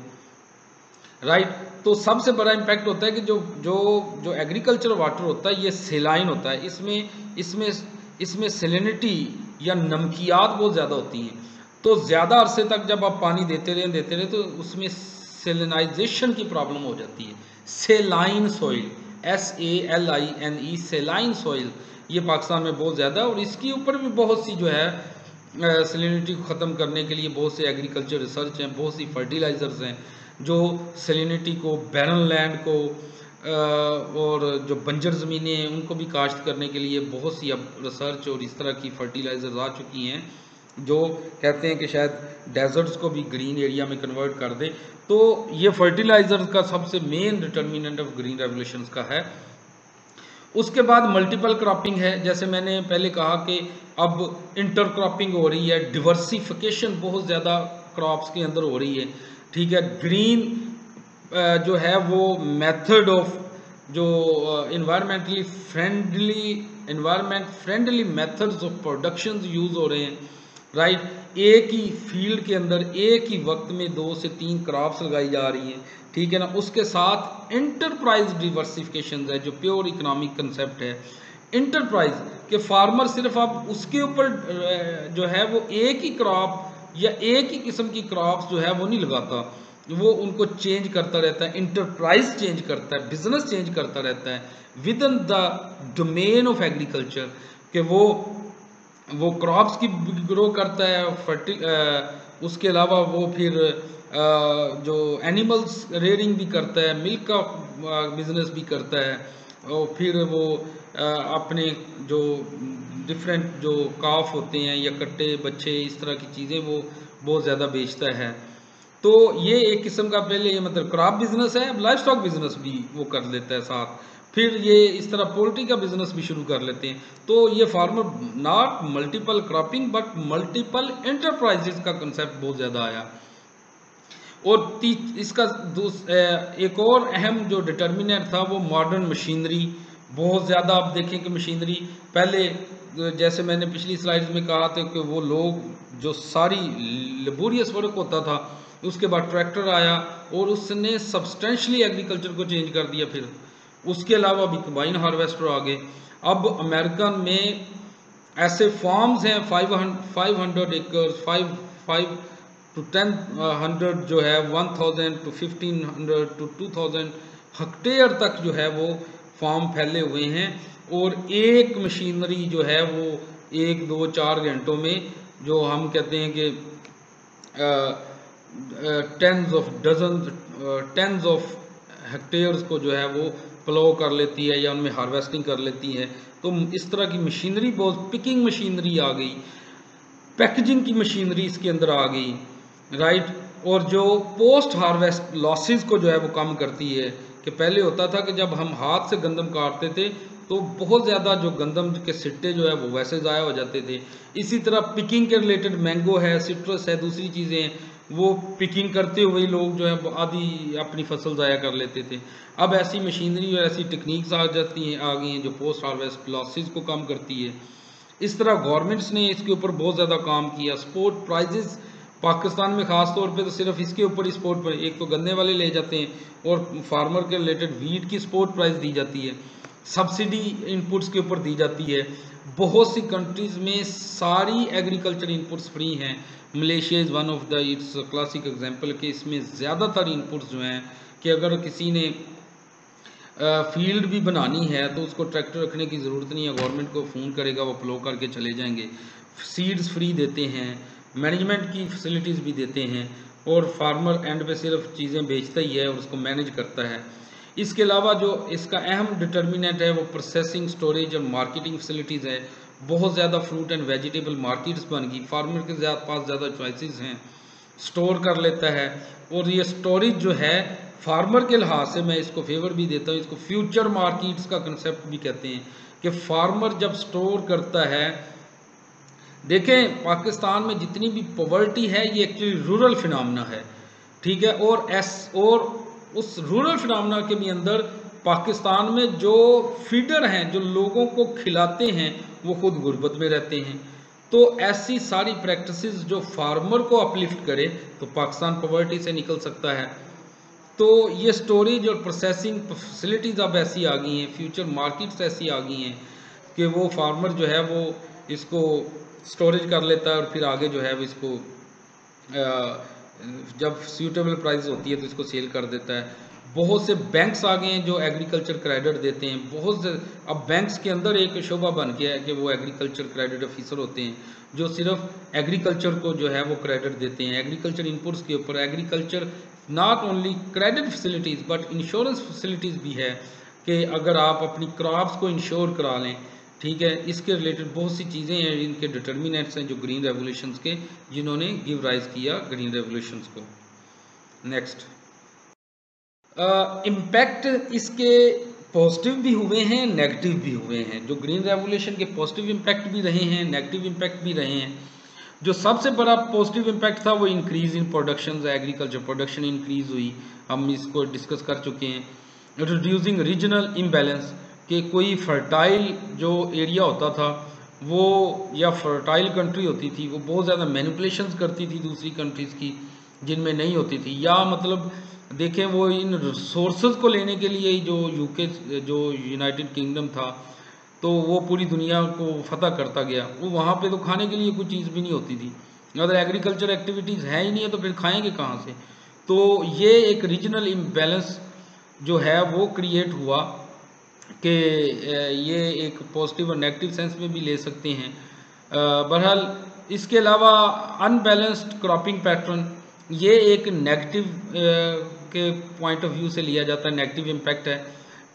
राइट, तो सबसे बड़ा इम्पैक्ट होता है कि जो एग्रीकल्चर वाटर होता है ये सेलाइन होता है, इसमें सेलिनिटी या नमकियात बहुत ज़्यादा होती हैं। तो ज़्यादा अरसे तक जब आप पानी देते रहे तो उसमें सेलिनाइजेशन की प्रॉब्लम हो जाती है। Saline soil, SALINE, saline soil, ये पाकिस्तान में बहुत ज़्यादा, और इसके ऊपर भी बहुत सी जो है सेलिनिटी को ख़त्म करने के लिए बहुत से एग्रीकल्चर रिसर्च हैं, बहुत सी फर्टिलाइज़र्स हैं जो सेलिनिटी को, बैरन लैंड को और जो बंजर ज़मीनें हैं उनको भी काश्त करने के लिए बहुत सी अब रिसर्च और इस तरह की फर्टिलाइज़र्स आ चुकी हैं जो कहते हैं कि शायद डेजर्ट्स को भी ग्रीन एरिया में कन्वर्ट कर दे। तो ये फर्टिलाइज़र्स का सबसे main determinant of green revolution का है। उसके बाद मल्टीपल क्रॉपिंग है, जैसे मैंने पहले कहा कि अब इंटर क्रॉपिंग हो रही है, डिवर्सिफिकेशन बहुत ज़्यादा क्रॉप्स के अंदर हो रही है। ठीक है, ग्रीन जो है वो मेथड ऑफ जो environment friendly methods of production use हो रहे हैं, राइट। एक ही फील्ड के अंदर एक ही वक्त में 2 से 3 क्रॉप्स लगाई जा रही हैं, ठीक है ना। उसके साथ इंटरप्राइज डिवर्सिफिकेशन है जो प्योर इकोनॉमिक कंसेप्ट है। इंटरप्राइज के फार्मर सिर्फ अब उसके ऊपर जो है वो एक ही क्रॉप या एक ही किस्म की क्रॉप्स जो है वो नहीं लगाता, वो उनको चेंज करता रहता है, इंटरप्राइज चेंज करता है, बिजनेस चेंज करता रहता है with in the domain of agriculture, कि वो क्रॉप्स की ग्रो करता है, उसके अलावा वो फिर जो एनिमल्स रेयरिंग भी करता है, मिल्क का बिजनेस भी करता है, और फिर वो अपने जो डिफरेंट जो काफ होते हैं या कट्टे बच्चे इस तरह की चीज़ें वो बहुत ज़्यादा बेचता है। तो ये एक किस्म का पहले ये मतलब क्रॉप बिजनेस है। अब लाइफ स्टॉक बिजनेस भी वो कर लेता है साथ, फिर ये इस तरह पोल्ट्री का बिजनेस भी शुरू कर लेते हैं। तो ये farmer not multiple cropping but multiple enterprises का कंसेप्ट बहुत ज़्यादा आया। और इसका एक और अहम जो डिटर्मिनेंट था वो मॉडर्न मशीनरी, बहुत ज़्यादा आप देखें कि मशीनरी पहले जैसे मैंने पिछली स्लाइड्स में कहा था कि वो लोग जो सारी लेबोरियस वर्क होता था, उसके बाद ट्रैक्टर आया और उसने सब्सटेंशली एग्रीकल्चर को चेंज कर दिया। फिर उसके अलावा भी कंबाइन हार्वेस्टर आ गए। अब अमेरिकन में ऐसे फार्म्स हैं 500 एकर्स, 5 to 1000 जो है 1000 to 1500 to 2000 हेक्टेयर तक जो है वो फार्म फैले हुए हैं। और एक मशीनरी जो है वो 1, 2, 4 घंटों में जो हम कहते हैं कि टेंस ऑफ हेक्टेयर्स को जो है वो प्लो कर लेती है या उनमें हार्वेस्टिंग कर लेती है। तो इस तरह की मशीनरी, बहुत पिकिंग मशीनरी आ गई, पैकेजिंग की मशीनरी इसके अंदर आ गई, राइट। और जो पोस्ट हार्वेस्ट लॉसेस को जो है वो कम करती है, कि पहले होता था कि जब हम हाथ से गंदम काटते थे तो बहुत ज़्यादा जो गंदम के सिट्टे जो है वो वैसे ज़ाया हो जाते थे। इसी तरह पिकिंग के रिलेटेड मैंगो है, सिट्रस है, दूसरी चीज़ें हैं, वो पिकिंग करते हुए लोग जो है आधी अपनी फसल ज़ाया कर लेते थे। अब ऐसी मशीनरी और ऐसी टेक्निक्स आ गई हैं जो पोस्ट हार्वेस्ट लॉसेस को कम करती है। इस तरह गवर्नमेंट्स ने इसके ऊपर बहुत ज़्यादा काम किया। स्पोर्ट प्राइजेस पाकिस्तान में ख़ास तौर पे तो सिर्फ इसके ऊपर ही स्पोर्ट पर, एक तो गन्ने वाले ले जाते हैं और फार्मर के रिलेटेड वीट की स्पोर्ट प्राइस दी जाती है। सब्सिडी इनपुट्स के ऊपर दी जाती है। बहुत सी कंट्रीज़ में सारी एग्रीकल्चर इनपुट्स फ्री हैं। Malaysia is one of the it's classic example कि इसमें ज़्यादातर इनपुट्स जो हैं कि अगर किसी ने फील्ड भी बनानी है तो उसको ट्रैक्टर रखने की ज़रूरत नहीं है, गवर्नमेंट को फ़ोन करेगा, वो प्लो करके चले जाएंगे। सीड्स फ्री देते हैं, मैनेजमेंट की फैसिलिटीज़ भी देते हैं, और फार्मर एंड पे सिर्फ चीज़ें बेचता ही है और उसको मैनेज करता है। इसके अलावा जो इसका अहम डिटर्मिनेंट है वो प्रोसेसिंग, स्टोरेज और मार्केटिंग फैसिलिटीज़ है। बहुत ज़्यादा फ्रूट एंड वेजिटेबल मार्केट्स बन गई, फार्मर के पास ज़्यादा चॉइसेस हैं, स्टोर कर लेता है। और ये स्टोरेज जो है फार्मर के लिहाज से मैं इसको फेवर भी देता हूँ। इसको फ्यूचर मार्केट्स का कंसेप्ट भी कहते हैं कि फार्मर जब स्टोर करता है, देखें पाकिस्तान में जितनी भी पॉवर्टी है ये एक्चुअली रूरल फिनोमेना है, ठीक है। और उस रूरल फिनोमेना के भी अंदर पाकिस्तान में जो फीडर हैं, जो लोगों को खिलाते हैं, वो खुद गुर्बत में रहते हैं। तो ऐसी सारी प्रैक्टिसेस जो फार्मर को अपलिफ्ट करे तो पाकिस्तान पॉवर्टी से निकल सकता है। तो ये स्टोरेज और प्रोसेसिंग फैसिलिटीज़ अब ऐसी आ गई हैं, फ्यूचर मार्केट्स ऐसी आ गई हैं कि वो फार्मर जो है वो इसको स्टोरेज कर लेता है और फिर आगे जो है वो इसको जब सूटेबल प्राइस होती है तो इसको सेल कर देता है। बहुत से बैंक्स आ गए हैं जो एग्रीकल्चर क्रेडिट देते हैं। बहुत से अब बैंक्स के अंदर एक शोबा बन गया है कि वो एग्रीकल्चर क्रेडिट ऑफिसर होते हैं जो सिर्फ एग्रीकल्चर को जो है वो क्रेडिट देते हैं, एग्रीकल्चर इनपुट्स के ऊपर। Agriculture not only credit facilities but insurance facilities भी है कि अगर आप अपनी क्रॉप्स को इंश्योर करा लें, ठीक है। इसके रिलेटेड बहुत सी चीज़ें हैं, इनके डिटर्मिनेंट्स हैं जो ग्रीन रेवोल्यूशंस के, जिन्होंने गिव राइज किया ग्रीन रेवोल्यूशंस को। नेक्स्ट, इम्पैक्ट इसके पॉजिटिव भी हुए हैं, नेगेटिव भी हुए हैं। जो ग्रीन रेवोल्यूशन के पॉजिटिव इम्पैक्ट भी रहे हैं, नेगेटिव इम्पैक्ट भी रहे हैं। जो सबसे बड़ा पॉजिटिव इम्पैक्ट था वो increase in production, agriculture production increase हुई, हम इसको डिस्कस कर चुके हैं। रिड्यूसिंग रीजनल इम्बैलेंस, कि कोई फर्टाइल जो एरिया होता था वो, या फर्टाइल कंट्री होती थी, वो बहुत ज़्यादा मैनिपुलेशंस करती थी दूसरी कंट्रीज़ की जिनमें नहीं होती थी। या मतलब देखें वो इन रिसोर्सेज को लेने के लिए जो यूके, जो यूनाइटेड किंगडम था, तो वो पूरी दुनिया को फतह करता गया। वो वहाँ पे तो खाने के लिए कोई चीज़ भी नहीं होती थी, अगर एग्रीकल्चर एक्टिविटीज़ है ही नहीं है तो फिर खाएंगे कहाँ से। तो ये एक रीजनल इम्बैलेंस जो है वो क्रिएट हुआ कि ये एक पॉजिटिव और नेगेटिव सेंस में भी ले सकते हैं। बहरहाल इसके अलावा अनबैलेंस्ड क्रॉपिंग पैटर्न, ये एक नेगेटिव के पॉइंट ऑफ व्यू से लिया जाता है, नेगेटिव इम्पैक्ट है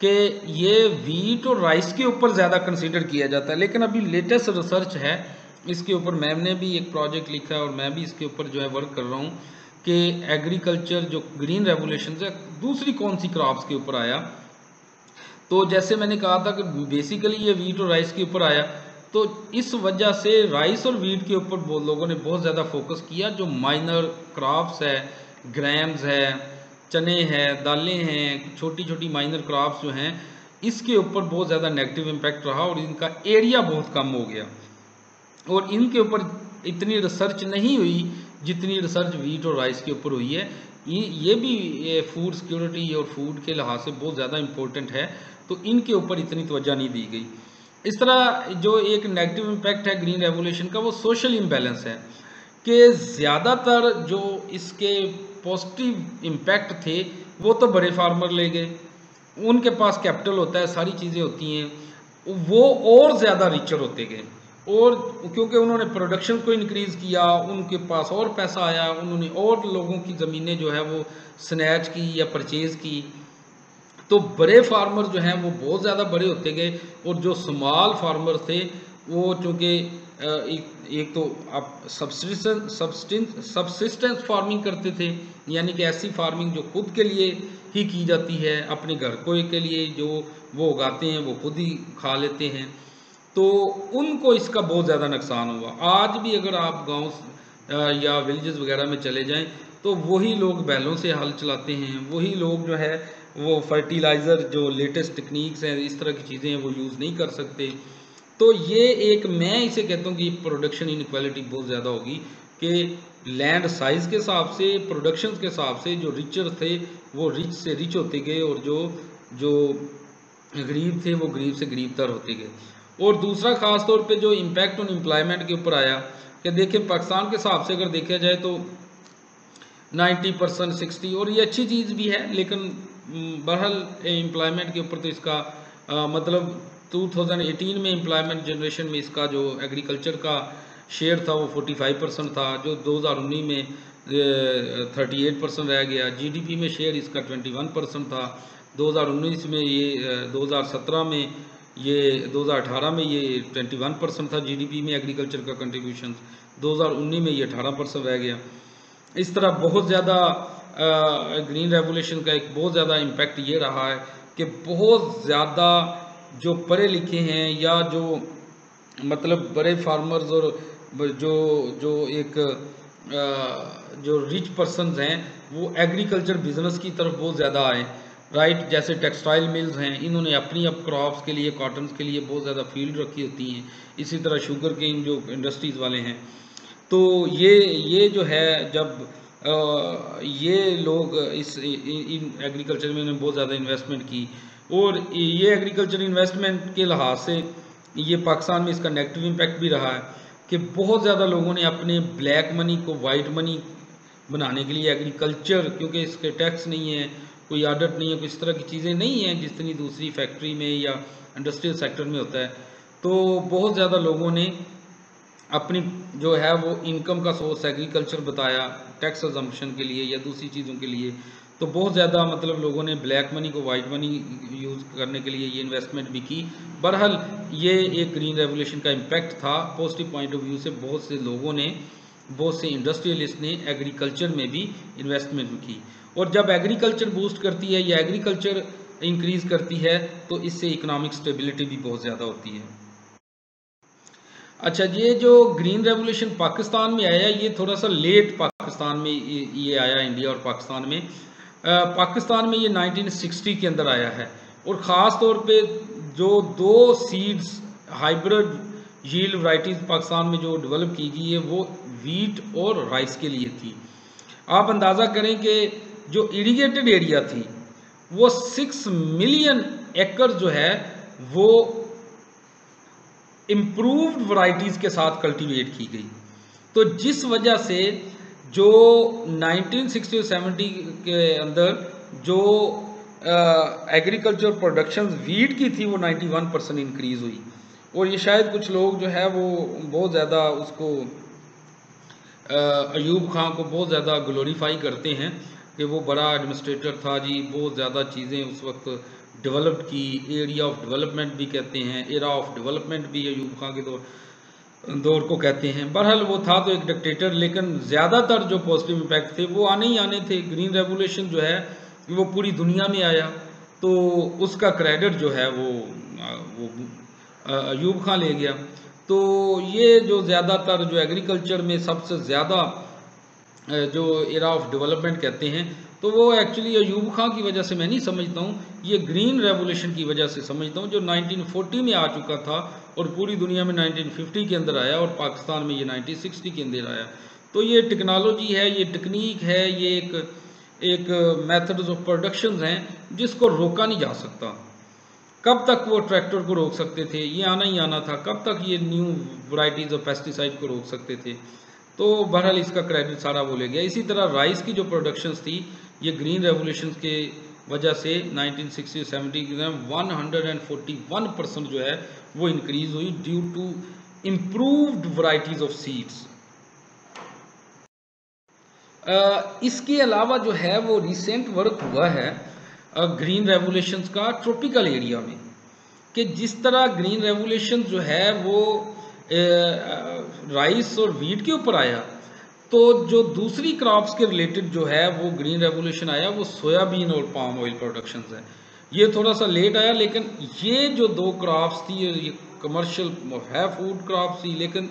कि ये वीट और राइस के ऊपर ज़्यादा कंसीडर किया जाता है। लेकिन अभी लेटेस्ट रिसर्च है इसके ऊपर, मैंने भी एक प्रोजेक्ट लिखा है और मैं भी इसके ऊपर जो है वर्क कर रहा हूँ कि एग्रीकल्चर जो ग्रीन रेवोल्यूशन है दूसरी कौन सी क्रॉप्स के ऊपर आया। तो जैसे मैंने कहा था कि बेसिकली ये वीट और राइस के ऊपर आया, तो इस वजह से राइस और वीट के ऊपर बहुत लोगों ने बहुत ज़्यादा फोकस किया। जो माइनर क्रॉप्स है, ग्रैम्स है, चने हैं, दालें हैं, छोटी छोटी माइनर क्रॉप्स जो हैं, इसके ऊपर बहुत ज़्यादा नेगेटिव इम्पैक्ट रहा और इनका एरिया बहुत कम हो गया और इनके ऊपर इतनी रिसर्च नहीं हुई जितनी रिसर्च वीट और राइस के ऊपर हुई है। ये भी फूड सिक्योरिटी और फूड के लिहाज से बहुत ज़्यादा इम्पोर्टेंट है, तो इनके ऊपर इतनी तवज्जो नहीं दी गई। इस तरह जो एक नेगेटिव इम्पैक्ट है ग्रीन रेवोल्यूशन का वो सोशल इम्बैलेंस है कि ज़्यादातर जो इसके पॉजिटिव इम्पैक्ट थे वो तो बड़े फार्मर ले गए, उनके पास कैपिटल होता है, सारी चीज़ें होती हैं, वो और ज़्यादा रिचर होते गए। और क्योंकि उन्होंने प्रोडक्शन को इंक्रीज़ किया, उनके पास और पैसा आया, उन्होंने और लोगों की ज़मीनें जो है वो स्नैच की या परचेज़ की, तो बड़े फार्मर जो हैं वो बहुत ज़्यादा बड़े होते गए और जो स्मॉल फार्मर थे वो चूँकि एक तो आप सब्सिस्टेंस फार्मिंग करते थे, यानी कि ऐसी फार्मिंग जो खुद के लिए ही की जाती है, अपने घर को के लिए जो वो उगाते हैं वो खुद ही खा लेते हैं, तो उनको इसका बहुत ज़्यादा नुकसान हुआ। आज भी अगर आप गांव या विलेजेस वगैरह में चले जाएं तो वही लोग बैलों से हल चलाते हैं, वही लोग जो है वो फर्टिलाइज़र जो लेटेस्ट टेक्निक्स हैं, इस तरह की चीज़ें हैं वो यूज़ नहीं कर सकते। तो ये एक, मैं इसे कहता हूँ कि प्रोडक्शन इनक्वालिटी बहुत ज़्यादा होगी कि लैंड साइज़ के हिसाब से, प्रोडक्शन के हिसाब से जो रिचर थे वो रिच से रिच होते गए और जो गरीब थे वो गरीब से गरीब तर होते गए। और दूसरा ख़ास तौर पे जो इम्पैक्ट ऑन एम्प्लॉयमेंट के ऊपर आया कि देखिए पाकिस्तान के हिसाब से अगर देखा जाए तो 90% 60, और ये अच्छी चीज़ भी है, लेकिन बहरहाल एम्प्लॉयमेंट के ऊपर तो इसका मतलब 2018 में एम्प्लॉयमेंट जनरेशन में इसका जो एग्रीकल्चर का शेयर था वो 45% था, जो 2019 में 38% रह गया। जीडीपी में शेयर इसका 21% था 2019 में, ये 2017 में, ये 2018 में ये 21% था जीडीपी में एग्रीकल्चर का कंट्रीब्यूशन, 2019 में ये 18% रह गया। इस तरह बहुत ज़्यादा ग्रीन रेवोल्यूशन का एक बहुत ज़्यादा इम्पैक्ट ये रहा है कि बहुत ज़्यादा जो पढ़े लिखे हैं या जो मतलब बड़े फार्मर्स और जो जो एक जो रिच पर्सनस हैं वो एग्रीकल्चर बिजनेस की तरफ बहुत ज़्यादा आए, राइट। जैसे टेक्सटाइल मिल्स हैं, इन्होंने अपनी अब क्रॉप्स के लिए, कॉटन के लिए बहुत ज़्यादा फील्ड रखी होती हैं। इसी तरह शुगर केन जो इंडस्ट्रीज़ वाले हैं, तो ये जो है जब ये लोग इस इन एग्रीकल्चर में बहुत ज़्यादा इन्वेस्टमेंट की, और ये एग्रीकल्चर इन्वेस्टमेंट के लिहाज से ये पाकिस्तान में इसका नेगेटिव इम्पैक्ट भी रहा है कि बहुत ज़्यादा लोगों ने अपने ब्लैक मनी को वाइट मनी बनाने के लिए एग्रीकल्चर, क्योंकि इसके टैक्स नहीं है, कोई आडिट नहीं है, कोई इस तरह की चीज़ें नहीं हैं जितनी दूसरी फैक्ट्री में या इंडस्ट्रियल सेक्टर में होता है, तो बहुत ज़्यादा लोगों ने अपनी जो है वो इनकम का सोर्स एग्रीकल्चर बताया टैक्स अजम्पशन के लिए या दूसरी चीज़ों के लिए। तो बहुत ज़्यादा मतलब लोगों ने ब्लैक मनी को वाइट मनी यूज़ करने के लिए ये इन्वेस्टमेंट भी की। बहरहाल ये एक ग्रीन रेवोल्यूशन का इम्पैक्ट था पॉजिटिव पॉइंट ऑफ व्यू से। बहुत से लोगों ने, बहुत से इंडस्ट्रियलिस्ट ने एग्रीकल्चर में भी इन्वेस्टमेंट की, और जब एग्रीकल्चर बूस्ट करती है या एग्रीकल्चर इंक्रीज़ करती है तो इससे इकोनॉमिक स्टेबिलिटी भी बहुत ज़्यादा होती है। अच्छा, ये जो ग्रीन रेवोल्यूशन पाकिस्तान में आया, ये थोड़ा सा लेट पाकिस्तान में ये आया, इंडिया और पाकिस्तान में। पाकिस्तान में ये 1960 के अंदर आया है, और ख़ास तौर पे जो दो seeds hybrid yield varieties Pakistan में जो डेवलप की गई है वो वीट और राइस के लिए थी। आप अंदाज़ा करें कि जो इरीगेटेड एरिया थी वो 6 मिलियन एकड़ जो है वो इम्प्रूव्ड वैरायटीज़ के साथ कल्टीवेट की गई। तो जिस वजह से जो 1960 और 70 के अंदर जो एग्रीकल्चर प्रोडक्शन वीट की थी वो 91% इंक्रीज़ हुई। और ये शायद कुछ लोग जो है वो बहुत ज़्यादा उसको अयूब खान को बहुत ज़्यादा ग्लोरीफाई करते हैं कि वो बड़ा एडमिनिस्ट्रेटर था जी, बहुत ज़्यादा चीज़ें उस वक्त डेवलप्ड की, एरिया ऑफ डेवलपमेंट भी कहते हैं, एरा ऑफ डेवलपमेंट भी अयूब खान के दौर को कहते हैं। बहरहाल वो था तो एक डिक्टेटर, लेकिन ज़्यादातर जो पॉजिटिव इम्पैक्ट थे वो आने ही आने थे। ग्रीन रेवोल्यूशन जो है वो पूरी दुनिया में आया, तो उसका क्रेडिट जो है वो अयूब खान ले गया। तो ये जो ज़्यादातर जो एग्रीकल्चर में सबसे ज़्यादा जो एरा ऑफ डेवलपमेंट कहते हैं, तो वो एक्चुअली अयूब खान की वजह से मैं नहीं समझता हूँ, ये ग्रीन रेवोल्यूशन की वजह से समझता हूँ, जो 1940 में आ चुका था और पूरी दुनिया में 1950 के अंदर आया, और पाकिस्तान में ये 1960 के अंदर आया। तो ये टेक्नोलॉजी है, ये टेक्निक है, ये एक मेथड्स ऑफ प्रोडक्शन हैं जिसको रोका नहीं जा सकता। कब तक वो ट्रैक्टर को रोक सकते थे, ये आना ही आना था। कब तक ये न्यू वैरायटीज़ ऑफ पेस्टिसाइड को रोक सकते थे। तो बहरहाल इसका क्रेडिट सारा वो ले गया। इसी तरह राइस की जो प्रोडक्शंस थी, ये ग्रीन रेवोल्यूशन के वजह से 1960 70 के 141% जो है वो इंक्रीज़ हुई due to improved varieties of seeds. इसके अलावा जो है वो रिसेंट वर्क हुआ है ग्रीन रेवोल्यूशंस का ट्रॉपिकल एरिया में, कि जिस तरह ग्रीन रेवोल्यूशन जो है वो राइस और वीट के ऊपर आया, तो जो दूसरी क्रॉप्स के रिलेटेड जो है वो ग्रीन रेवोल्यूशन आया वो सोयाबीन और पाम ऑयल प्रोडक्शंस है। ये थोड़ा सा लेट आया, लेकिन ये जो दो क्रॉप्स थी ये कमर्शियल है, फूड क्रॉप्स थी, लेकिन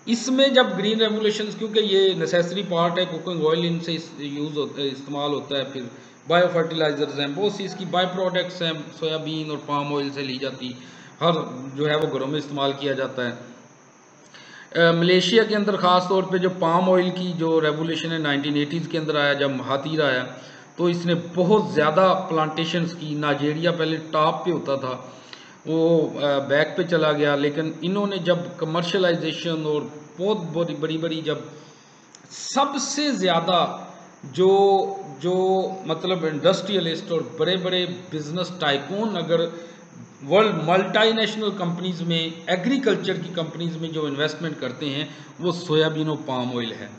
इसमें जब ग्रीन रेवोल्यूशन, क्योंकि ये नेसेसरी पार्ट है, कुकिंग ऑयल इनसे इस्तेमाल होता है, फिर बायो फर्टिलाइजर्स हैं, बहुत सी इसकी बाय प्रोडक्ट्स हैं, सोयाबीन और पाम ऑयल से ली जाती, हर जो है वो घरों में इस्तेमाल किया जाता है। मलेशिया के अंदर ख़ास तौर पे जो पाम ऑयल की जो रेवोल्यूशन है 1980s के अंदर आया, जब महातीर आया, तो इसने बहुत ज़्यादा प्लांटेशंस की। नाइजीरिया पहले टॉप पे होता था, वो बैक पे चला गया, लेकिन इन्होंने जब कमर्शलाइजेशन और बहुत बड़ी बड़ी जब सबसे ज़्यादा जो जो मतलब इंडस्ट्रियलिस्ट और बड़े बड़े बिजनेस टाइकून अगर वर्ल्ड मल्टीनेशनल कंपनीज में, एग्रीकल्चर की कंपनीज में जो इन्वेस्टमेंट करते हैं वो सोयाबीन और पाम ऑयल है,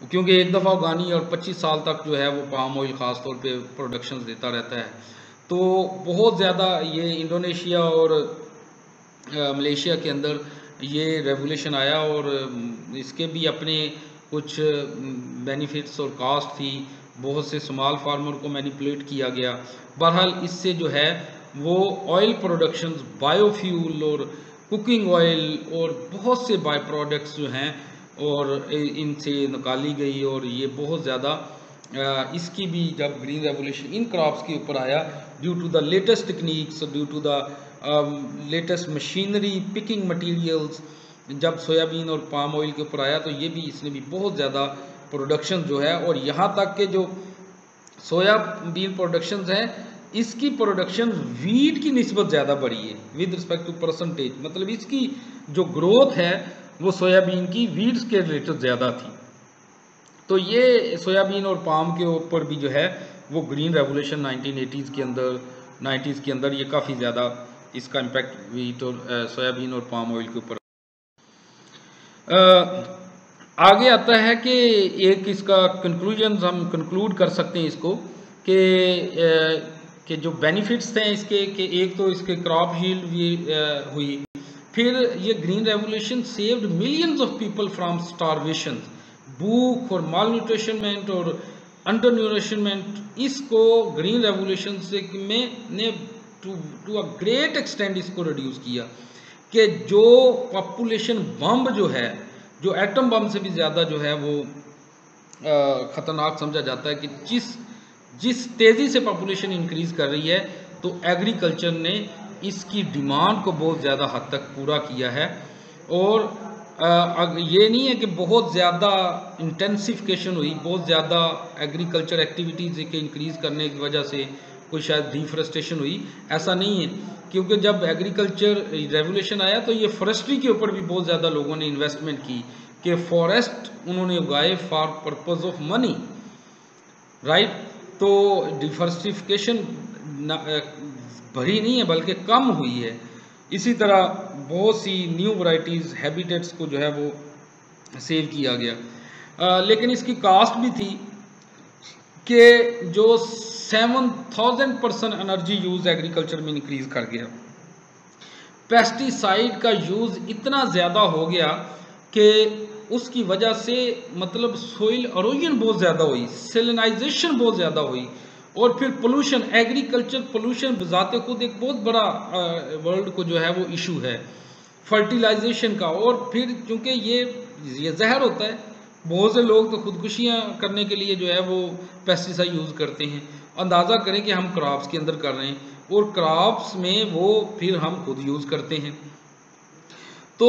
क्योंकि एक दफ़ा उगानी और 25 साल तक जो है वो पाम ऑयल ख़ास तौर पे प्रोडक्शंस देता रहता है। तो बहुत ज़्यादा ये इंडोनेशिया और मलेशिया के अंदर ये रेवोल्यूशन आया और इसके भी अपने कुछ बेनिफिट्स और कास्ट थी। बहुत से स्मॉल फार्मर को मैनिपुलेट किया गया। बहरहाल इससे जो है वो ऑयल प्रोडक्शंस, बायोफ्यूल और कुकिंग ऑयल और बहुत से बाय प्रोडक्ट्स जो हैं और इनसे निकाली गई, और ये बहुत ज़्यादा इसकी भी जब ग्रीन रेवोल्यूशन इन क्रॉप्स के ऊपर आया due to the latest techniques, due to the latest machinery, picking materials, जब सोयाबीन और पाम ऑयल के ऊपर आया तो ये भी इसने भी बहुत ज़्यादा प्रोडक्शन जो है, और यहाँ तक के जो सोयाबीन प्रोडक्शन है इसकी प्रोडक्शन वीट की निस्बत ज़्यादा बढ़ी है विद रिस्पेक्ट टू परसेंटेज। मतलब इसकी जो ग्रोथ है वो सोयाबीन की वीट्स के रिलेटेड ज़्यादा थी। तो ये सोयाबीन और पाम के ऊपर भी जो है वो ग्रीन रेवोल्यूशन 1980s के अंदर 90s के अंदर ये काफ़ी ज़्यादा इसका इम्पैक्ट वीट और सोयाबीन और पाम ऑयल के ऊपर। आगे आता है कि एक इसका कंक्लूजन हम कंक्लूड कर सकते हैं इसको कि जो बेनिफिट्स थे इसके कि एक तो इसके क्रॉप हील्ड भी हुई, फिर ये green revolution saved millions of people from starvation, भूख और माल न्यूट्रिशनमेंट और अंडर न्यूट्रिशनमेंट। इसको ग्रीन रेवोल्यूशन से ने टू अ ग्रेट एक्सटेंड इसको रिड्यूस किया कि जो पॉपुलेशन बम जो है, जो एटम बम से भी ज़्यादा जो है वो ख़तरनाक समझा जाता है कि जिस तेज़ी से पॉपुलेशन इंक्रीज़ कर रही है, तो एग्रीकल्चर ने इसकी डिमांड को बहुत ज़्यादा हद तक पूरा किया है। और ये नहीं है कि बहुत ज़्यादा इंटेंसिफिकेशन हुई, बहुत ज़्यादा एग्रीकल्चर एक्टिविटीज़ के इंक्रीज़ करने की वजह से कोई शायद डिफरेस्टेशन हुई, ऐसा नहीं है। क्योंकि जब एग्रीकल्चर रेवोल्यूशन आया तो ये फॉरेस्ट्री के ऊपर भी बहुत ज़्यादा लोगों ने इन्वेस्टमेंट की कि फॉरेस्ट उन्होंने उगाए for purpose of money, right. तो डिफॉरेस्टिफिकेशन भरी नहीं है बल्कि कम हुई है। इसी तरह बहुत सी न्यू वैरायटीज़, हैबिटेट्स को जो है वो सेव किया गया। लेकिन इसकी कास्ट भी थी कि जो 7000% एनर्जी यूज़ एग्रीकल्चर में इंक्रीज़ कर गया। पेस्टिसाइड का यूज़ इतना ज़्यादा हो गया कि उसकी वजह से मतलब सोइल एरोजन बहुत ज़्यादा हुई, सेलिनाइजेशन बहुत ज़्यादा हुई, और फिर पोल्यूशन, एग्रीकल्चर पोल्यूशन बजाते खुद एक बहुत बड़ा वर्ल्ड को जो है वो इशू है फर्टिलाइजेशन का। और फिर चूँकि ये जहर होता है, बहुत से लोग तो खुदकुशियाँ करने के लिए जो है वो पेस्टिसाइड यूज़ करते हैं। अंदाज़ा करें कि हम क्रॉप्स के अंदर कर रहे हैं और क्रॉप्स में वो फिर हम खुद यूज़ करते हैं। तो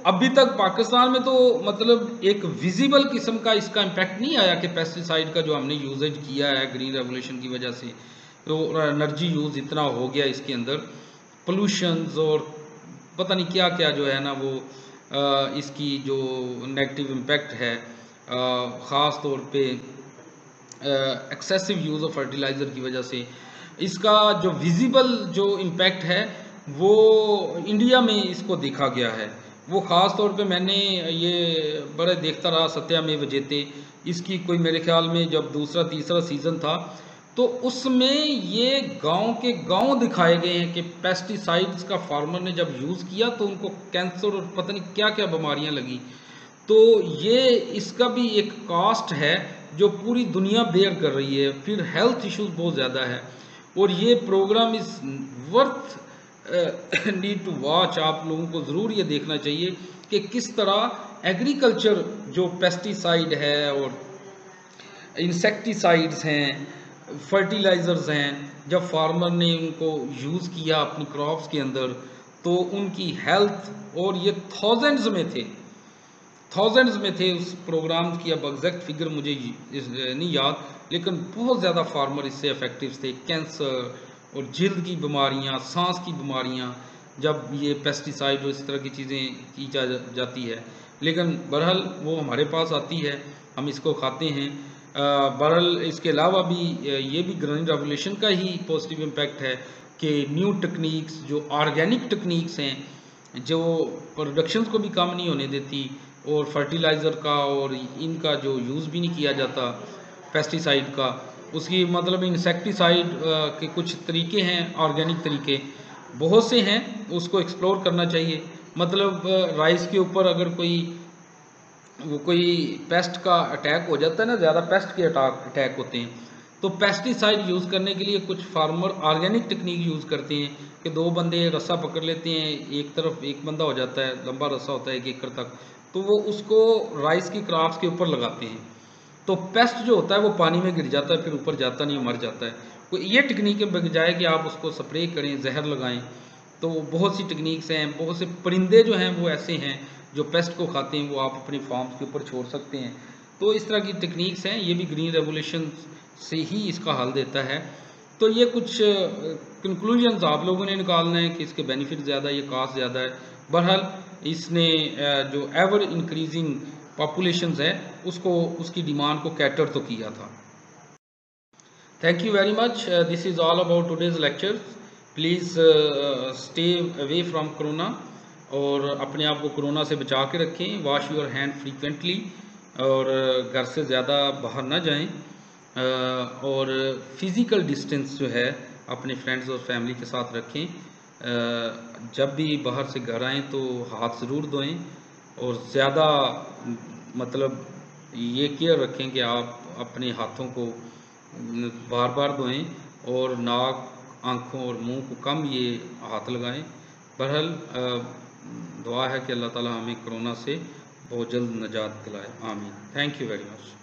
अभी तक पाकिस्तान में तो मतलब एक विजिबल किस्म का इसका इम्पैक्ट नहीं आया कि पेस्टिसाइड का जो हमने यूजेज किया है ग्रीन रेवोल्यूशन की वजह से, तो एनर्जी यूज़ इतना हो गया इसके अंदर, पोल्यूशंस और पता नहीं क्या क्या जो है ना वो इसकी जो नेगेटिव इम्पैक्ट है, ख़ास तौर पे एक्सेसिव यूज़ ऑफ फर्टिलाइज़र की वजह से इसका जो विजिबल जो इम्पैक्ट है वो इंडिया में इसको देखा गया है। वो ख़ास तौर पे मैंने ये बड़े देखता रहा सत्यामेव जयते, इसकी कोई मेरे ख्याल में जब दूसरा तीसरा सीज़न था तो उसमें ये गांव के गांव दिखाए गए हैं कि पेस्टिसाइड्स का फार्मर ने जब यूज़ किया तो उनको कैंसर और पता नहीं क्या क्या बीमारियां लगी। तो ये इसका भी एक कॉस्ट है जो पूरी दुनिया बेयर कर रही है। फिर हेल्थ इश्यूज बहुत ज़्यादा है और ये programme is worth need to watch. आप लोगों को ज़रूर ये देखना चाहिए कि किस तरह एग्रीकल्चर जो पेस्टिसाइड है और इंसेक्टिसाइड्स हैं, फर्टिलाइज़र्स हैं, जब फार्मर ने उनको यूज़ किया अपनी क्रॉप्स के अंदर तो उनकी हेल्थ, और ये थाउजेंड्स में थे उस प्रोग्राम की, अब एग्जैक्ट फिगर मुझे नहीं याद, लेकिन बहुत ज़्यादा फार्मर इससे इफ़ेक्टिव थे। कैंसर और जल्द की बीमारियाँ, सांस की बीमारियाँ, जब ये पेस्टिसाइड और इस तरह की चीज़ें की जाती है, लेकिन बहरहाल वो हमारे पास आती है, हम इसको खाते हैं। बहरहाल इसके अलावा भी ये भी ग्रीन रेवोल्यूशन का ही पॉजिटिव इम्पैक्ट है कि न्यू टेक्निक्स, जो ऑर्गेनिक टेक्निक्स हैं, जो प्रोडक्शंस को भी कम नहीं होने देती, और फर्टिलाइज़र का और इनका जो यूज़ भी नहीं किया जाता, पेस्टिसाइड का, उसकी मतलब इंसेक्टिसाइड के कुछ तरीके हैं, ऑर्गेनिक तरीके बहुत से हैं, उसको एक्सप्लोर करना चाहिए। मतलब राइस के ऊपर अगर कोई पेस्ट का अटैक हो जाता है ना, ज़्यादा पेस्ट के अटैक होते हैं, तो पेस्टिसाइड यूज़ करने के लिए कुछ फार्मर ऑर्गेनिक टेक्निक यूज़ करते हैं कि 2 बंदे रस्सा पकड़ लेते हैं, एक तरफ एक बंदा हो जाता है, लंबा रस्सा होता है 1 एकड़ तक, तो वो उसको राइस की क्रॉप्स के ऊपर लगाते हैं, तो पेस्ट जो होता है वो पानी में गिर जाता है, फिर ऊपर जाता नहीं, मर जाता है। तो ये टेक्निक बजाय कि आप उसको स्प्रे करें, जहर लगाएं, तो बहुत सी टेक्निक्स हैं, बहुत से परिंदे जो हैं वो ऐसे हैं जो पेस्ट को खाते हैं, वो आप अपने फार्म्स के ऊपर छोड़ सकते हैं। तो इस तरह की टेक्निक्स हैं, ये भी ग्रीन रेवोल्यूशन से ही इसका हल देता है। तो ये कुछ कंक्लूजन्स आप लोगों ने निकालना है कि इसके बेनिफिट ज़्यादा है, ये कास्ट ज़्यादा है। बहरहाल इसने जो एवर इंक्रीजिंग पॉपुलेशंस है उसको, उसकी डिमांड को कैटर तो किया था। Thank you very much. This is all about today's lecture. Please stay away from corona, और अपने आप को कोरोना से बचा के रखें। वॉश योर हैंड फ्रीक्वेंटली, और घर से ज़्यादा बाहर ना जाएं, और फिज़िकल डिस्टेंस जो है अपने फ्रेंड्स और फैमिली के साथ रखें। जब भी बाहर से घर आएँ तो हाथ ज़रूर धोएं, और ज़्यादा मतलब ये केयर रखें कि आप अपने हाथों को बार बार धोएं, और नाक, आँखों और मुंह को कम ये हाथ लगाएं। बहरहाल दुआ है कि अल्लाह ताला हमें कोरोना से बहुत जल्द निजात दिलाए। आमीन। Thank you very much.